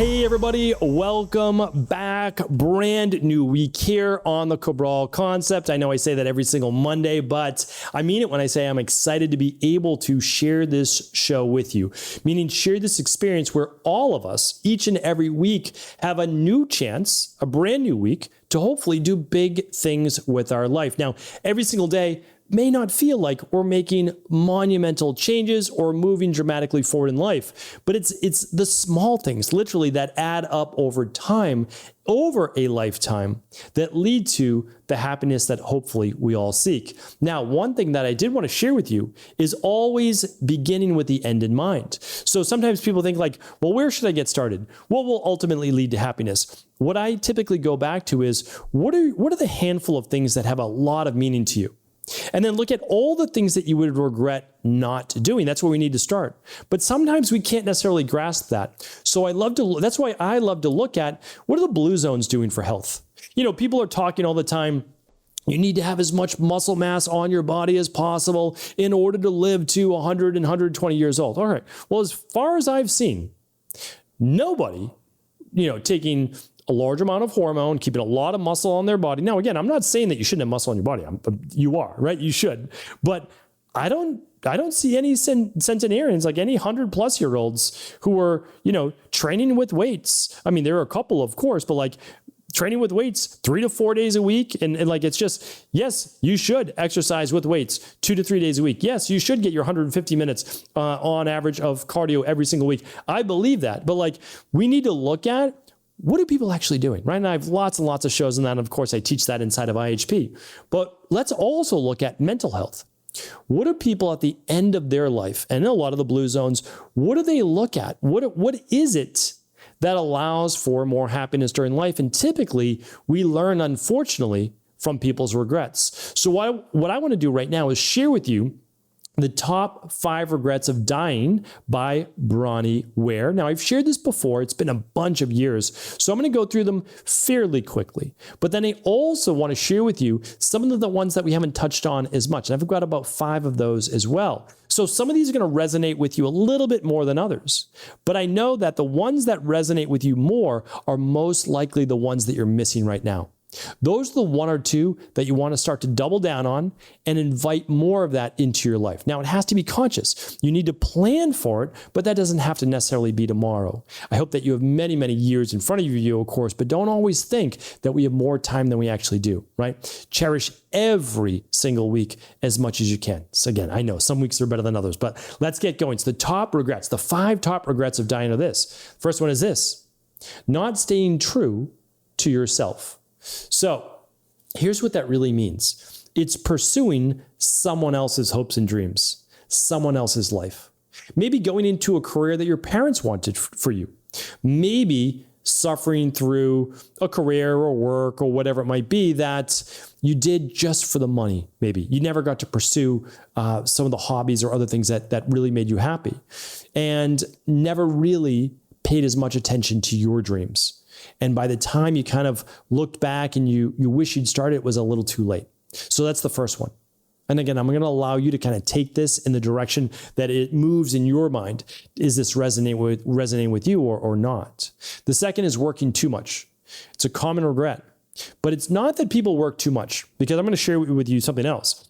Hey everybody, welcome back. Brand new week here on the Cabral Concept. I know I say that every single Monday, but I mean it when I say I'm excited to be able to share this show with you, meaning share this experience where all of us, each and every week, have a new chance, a brand new week, to hopefully do big things with our life. Now, every single day may not feel like we're making monumental changes or moving dramatically forward in life, but it's the small things literally that add up over time, over a lifetime, that lead to the happiness that hopefully we all seek. Now, one thing that I did want to share with you is always beginning with the end in mind. So sometimes people think like, well, where should I get started? What will ultimately lead to happiness? What I typically go back to is, what are the handful of things that have a lot of meaning to you? And then look at all the things that you would regret not doing. That's where we need to start. But sometimes we can't necessarily grasp that. So that's why I love to look at, what are the blue zones doing for health? You know, people are talking all the time, you need to have as much muscle mass on your body as possible in order to live to 100 and 120 years old. All right. Well, as far as I've seen, nobody, taking a large amount of hormone, keeping a lot of muscle on their body. Now, again, I'm not saying that you shouldn't have muscle on your body. You are, right? You should. But I don't see any centenarians, like any 100-plus-year-olds who are, training with weights. I mean, there are a couple, of course, but like training with weights 3 to 4 days a week. And like, it's just, yes, you should exercise with weights 2 to 3 days a week. Yes, you should get your 150 minutes on average of cardio every single week. I believe that. But like, we need to look at, what are people actually doing, right? And I have lots and lots of shows on that. And of course, I teach that inside of IHP. But let's also look at mental health. What do people at the end of their life, and a lot of the blue zones, what do they look at? What is it that allows for more happiness during life? And typically, we learn, unfortunately, from people's regrets. So what I want to do right now is share with you the top 5 regrets of dying by Bronnie Ware. Now, I've shared this before. It's been a bunch of years, so I'm going to go through them fairly quickly. But then I also want to share with you some of the ones that we haven't touched on as much. And I've got about 5 of those as well. So some of these are going to resonate with you a little bit more than others. But I know that the ones that resonate with you more are most likely the ones that you're missing right now. Those are the 1 or 2 that you want to start to double down on and invite more of that into your life. Now, it has to be conscious. You need to plan for it, but that doesn't have to necessarily be tomorrow. I hope that you have many, many years in front of you, of course, but don't always think that we have more time than we actually do, right? Cherish every single week as much as you can. So again, I know some weeks are better than others, but let's get going. So the top regrets, the 5 top regrets of dying are this. First one is this: not staying true to yourself. So here's what that really means. It's pursuing someone else's hopes and dreams, someone else's life. Maybe going into a career that your parents wanted for you. Maybe suffering through a career or work or whatever it might be that you did just for the money. Maybe you never got to pursue some of the hobbies or other things that really made you happy, and never really paid as much attention to your dreams. And by the time you kind of looked back and you wish you'd started, it was a little too late. So that's the first one. And again, I'm going to allow you to kind of take this in the direction that it moves in your mind. Is this resonating with you or not? The second is working too much. It's a common regret, but it's not that people work too much, because I'm going to share with you something else.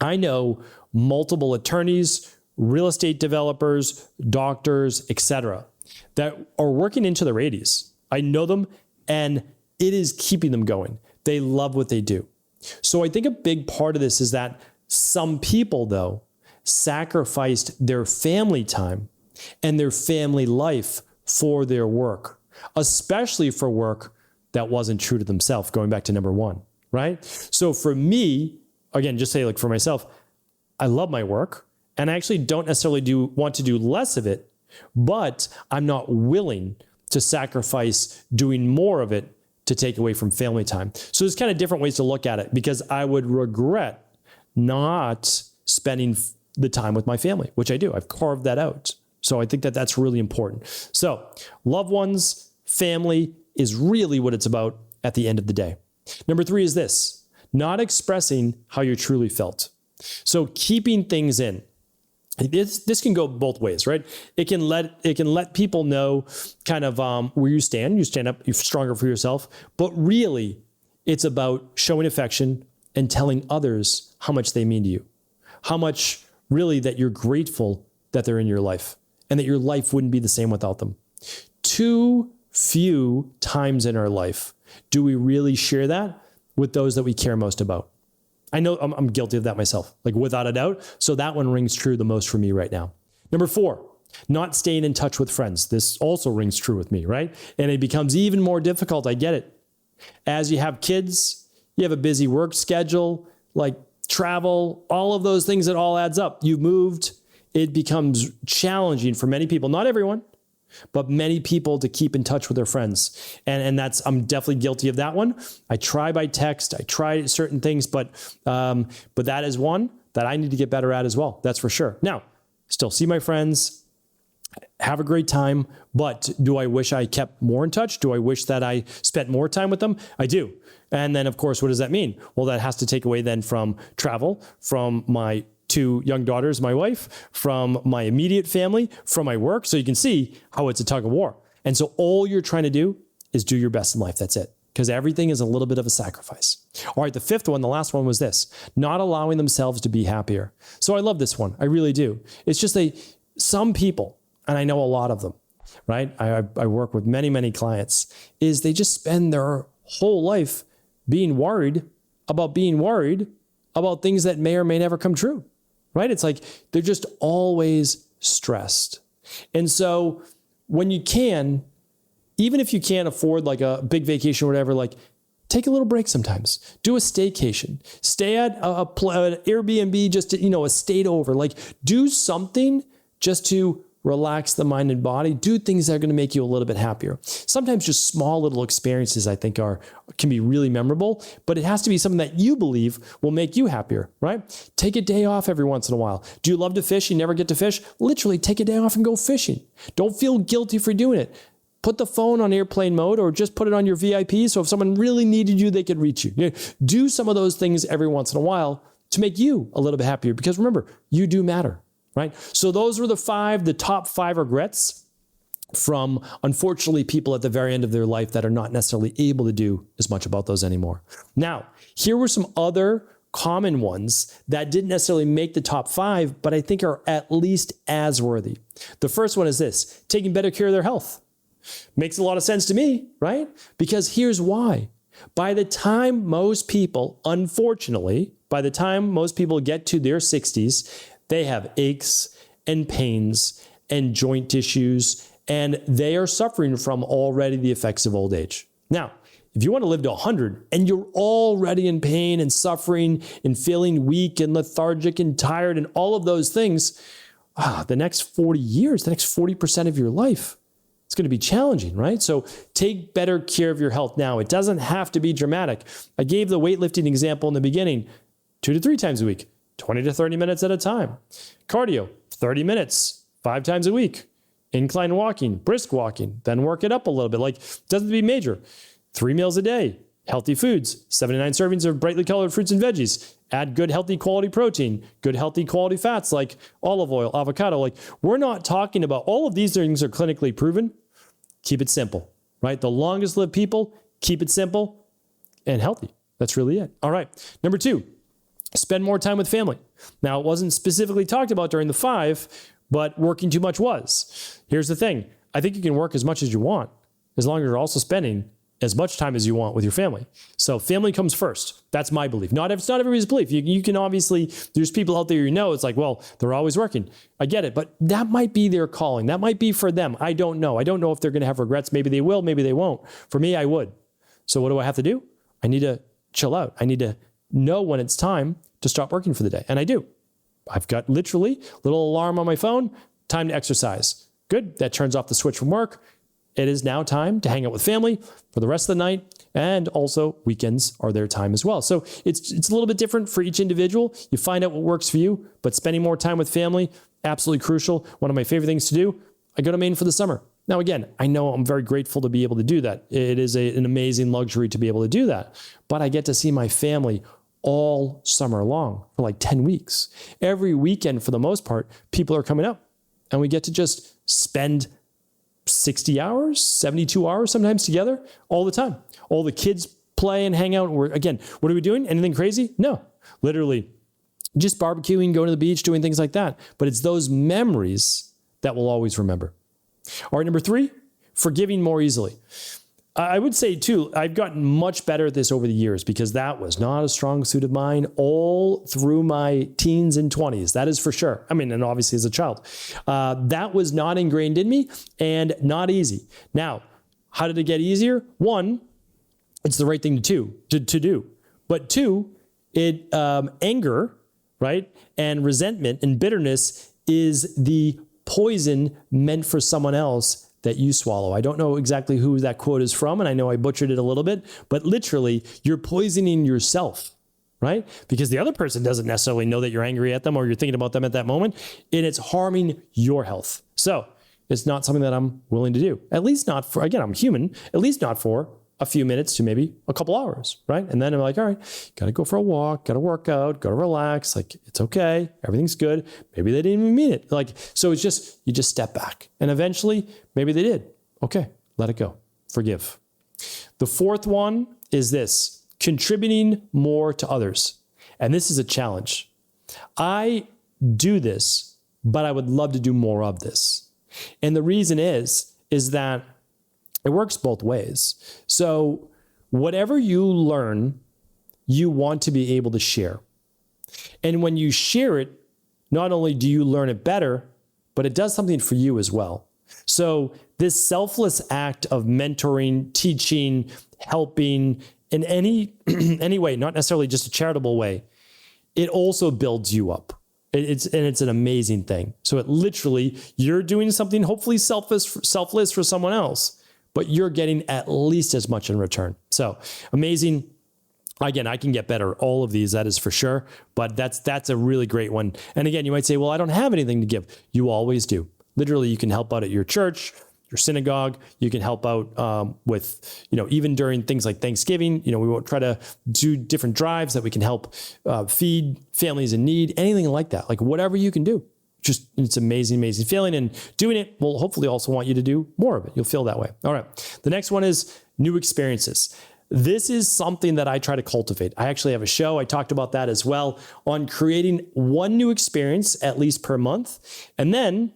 I know multiple attorneys, real estate developers, doctors, etc., that are working into their 80s. I know them, and it is keeping them going. They love what they do. So I think a big part of this is that some people, though, sacrificed their family time and their family life for their work, especially for work that wasn't true to themselves, going back to number 1, right? So for me, again, just say like for myself, I love my work, and I actually don't necessarily want to do less of it, but I'm not willing to sacrifice doing more of it to take away from family time. So there's kind of different ways to look at it, because I would regret not spending the time with my family, which I do. I've carved that out. So I think that that's really important. So loved ones, family is really what it's about at the end of the day. Number 3 is this: not expressing how you truly felt. So keeping things in. this can go both ways, right? It can let people know kind of where you stand. You stand up, you're stronger for yourself. But really, it's about showing affection and telling others how much they mean to you, how much really that you're grateful that they're in your life and that your life wouldn't be the same without them. Too few times in our life do we really share that with those that we care most about. I know I'm guilty of that myself, like without a doubt. So that one rings true the most for me right now. Number 4, not staying in touch with friends. This also rings true with me, right? And it becomes even more difficult. I get it. As you have kids, you have a busy work schedule, like travel, all of those things, it all adds up. You've moved. It becomes challenging for many people, not everyone, but many people to keep in touch with their friends. And I'm definitely guilty of that one. I try by text, I try certain things, but that is one that I need to get better at as well. That's for sure. Now, still see my friends, have a great time, but do I wish I kept more in touch? Do I wish that I spent more time with them? I do. And then of course, what does that mean? Well, that has to take away then from travel, from my 2 young daughters, my wife, from my immediate family, from my work. So you can see how it's a tug of war. And so all you're trying to do is do your best in life. That's it. Because everything is a little bit of a sacrifice. All right, the 5th one, the last one was this, not allowing themselves to be happier. So I love this one. I really do. It's just some people, and I know a lot of them, right? I work with many, many clients, is they just spend their whole life being worried about things that may or may never come true. Right? It's like they're just always stressed. And so when you can, even if you can't afford like a big vacation or whatever, like take a little break sometimes. Do a staycation. Stay at an Airbnb, just to, a state over. Like do something just to relax the mind and body. Do things that are going to make you a little bit happier. Sometimes just small little experiences, I think, can be really memorable, but it has to be something that you believe will make you happier, right? Take a day off every once in a while. Do you love to fish? You never get to fish? Literally take a day off and go fishing. Don't feel guilty for doing it. Put the phone on airplane mode or just put it on your VIP. So if someone really needed you, they could reach you. Do some of those things every once in a while to make you a little bit happier, because remember, you do matter. Right? So those were the top 5 regrets from, unfortunately, people at the very end of their life that are not necessarily able to do as much about those anymore. Now, here were some other common ones that didn't necessarily make the top 5, but I think are at least as worthy. The first one is this, taking better care of their health. Makes a lot of sense to me, right? Because here's why. By the time most people, unfortunately, get to their 60s, they have aches and pains and joint issues, and they are suffering from already the effects of old age. Now, if you want to live to 100 and you're already in pain and suffering and feeling weak and lethargic and tired and all of those things, the next 40 years, the next 40% of your life, it's going to be challenging, right? So take better care of your health now. It doesn't have to be dramatic. I gave the weightlifting example in the beginning, 2 to 3 times a week. 20 to 30 minutes at a time. Cardio, 30 minutes, 5 times a week. Incline walking, brisk walking, then work it up a little bit. Like, it doesn't have to be major. 3 meals a day, healthy foods, 79 servings of brightly colored fruits and veggies. Add good, healthy quality protein, good, healthy quality fats like olive oil, avocado. Like, we're not talking about all of these things are clinically proven. Keep it simple, right? The longest lived people, keep it simple and healthy. That's really it. All right. Number 2. Spend more time with family. Now, it wasn't specifically talked about during the 5, but working too much was. Here's the thing. I think you can work as much as you want, as long as you're also spending as much time as you want with your family. So family comes first. That's my belief. It's not everybody's belief. You can obviously, there's people out there, it's like, well, they're always working. I get it, but that might be their calling. That might be for them. I don't know. I don't know if they're going to have regrets. Maybe they will, maybe they won't. For me, I would. So what do I have to do? I need to chill out. I need to know when it's time to stop working for the day. And I do. I've got literally a little alarm on my phone, time to exercise. Good. That turns off the switch from work. It is now time to hang out with family for the rest of the night. And also weekends are their time as well. So it's a little bit different for each individual. You find out what works for you, but spending more time with family, absolutely crucial. One of my favorite things to do, I go to Maine for the summer. Now, again, I know I'm very grateful to be able to do that. It is an amazing luxury to be able to do that. But I get to see my family all summer long for like 10 weeks. Every weekend, for the most part, people are coming up and we get to just spend 60 hours, 72 hours sometimes together all the time. All the kids play and hang out. Again, what are we doing? Anything crazy? No, literally just barbecuing, going to the beach, doing things like that. But it's those memories that we'll always remember. All right, number 3, forgiving more easily. I would say too, I've gotten much better at this over the years because that was not a strong suit of mine all through my teens and 20s. That is for sure. I mean, and obviously as a child, that was not ingrained in me and not easy. Now, how did it get easier? 1, it's the right thing to do. But 2, anger, right? And resentment and bitterness is the poison meant for someone else that you swallow. I don't know exactly who that quote is from, and I know I butchered it a little bit, but literally you're poisoning yourself, right? Because the other person doesn't necessarily know that you're angry at them or you're thinking about them at that moment, and it's harming your health. So it's not something that I'm willing to do. At least not for, again, I'm human, at least not for a few minutes to maybe a couple hours, right? And then I'm like, all right, got to go for a walk, got to work out, got to relax. Like, it's okay. Everything's good. Maybe they didn't even mean it. Like, so it's just, you just step back and eventually maybe they did. Okay, let it go. Forgive. The 4th one is this, contributing more to others. And this is a challenge. I do this, but I would love to do more of this. And the reason is that it works both ways. So whatever you learn, you want to be able to share. And when you share it, not only do you learn it better, but it does something for you as well. So this selfless act of mentoring, teaching, helping in any way, not necessarily just a charitable way, it also builds you up. It's an amazing thing. So it literally, you're doing something hopefully selfless for someone else, but you're getting at least as much in return. So amazing. Again, I can get better at all of these, that is for sure, but that's a really great one. And again, you might say, well, I don't have anything to give. You always do. Literally, you can help out at your church, your synagogue. You can help out with, even during things like Thanksgiving, we won't try to do different drives that we can help feed families in need, anything like that, like whatever you can do. Just, it's amazing, amazing feeling, and doing it will hopefully also want you to do more of it. You'll feel that way. All right. The next one is new experiences. This is something that I try to cultivate. I actually have a show. I talked about that as well on creating one new experience at least per month. And then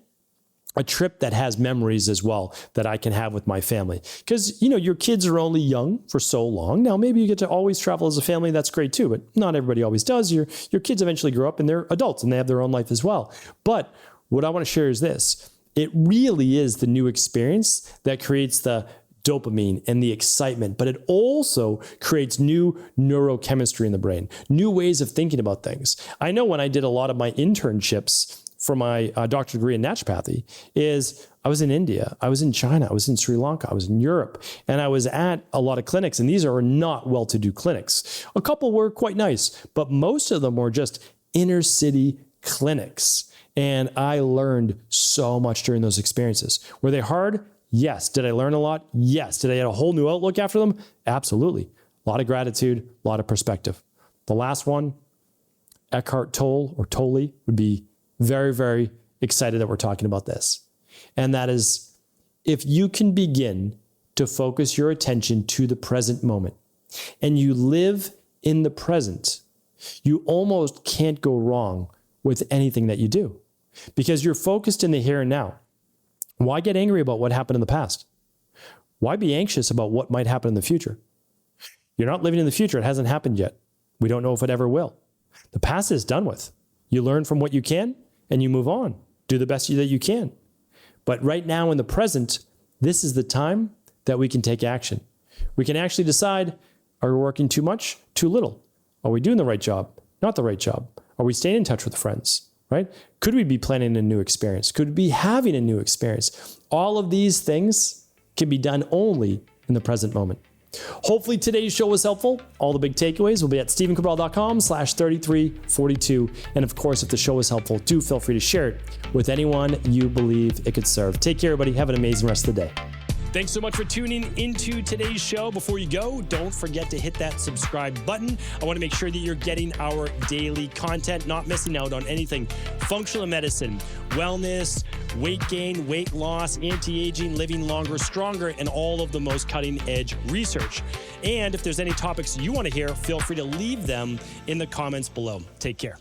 a trip that has memories as well that I can have with my family. Because, your kids are only young for so long. Now, maybe you get to always travel as a family. That's great too, but not everybody always does. Your kids eventually grow up and they're adults and they have their own life as well. But what I want to share is this. It really is the new experience that creates the dopamine and the excitement, but it also creates new neurochemistry in the brain, new ways of thinking about things. I know when I did a lot of my internships for my doctorate degree in naturopathy is I was in India, I was in China, I was in Sri Lanka, I was in Europe, and I was at a lot of clinics, and these are not well-to-do clinics. A couple were quite nice, but most of them were just inner city clinics. And I learned so much during those experiences. Were they hard? Yes. Did I learn a lot? Yes. Did I get a whole new outlook after them? Absolutely. A lot of gratitude, a lot of perspective. The last one, Eckhart Tolle or Tolle would be very, very excited that we're talking about this. And that is, if you can begin to focus your attention to the present moment and you live in the present, you almost can't go wrong with anything that you do because you're focused in the here and now. Why get angry about what happened in the past? Why be anxious about what might happen in the future? You're not living in the future. It hasn't happened yet. We don't know if it ever will. The past is done with. You learn from what you can and you move on. Do the best that you can. But right now in the present, this is the time that we can take action. We can actually decide, are we working too much, too little? Are we doing the right job, not the right job? Are we staying in touch with friends, right? Could we be planning a new experience? Could we be having a new experience? All of these things can be done only in the present moment. Hopefully today's show was helpful. All the big takeaways will be at stephencabral.com/3342. And of course, if the show was helpful, do feel free to share it with anyone you believe it could serve. Take care, everybody. Have an amazing rest of the day. Thanks so much for tuning into today's show. Before you go, don't forget to hit that subscribe button. I want to make sure that you're getting our daily content, not missing out on anything functional medicine, wellness, weight gain, weight loss, anti-aging, living longer, stronger, and all of the most cutting-edge research. And if there's any topics you want to hear, feel free to leave them in the comments below. Take care.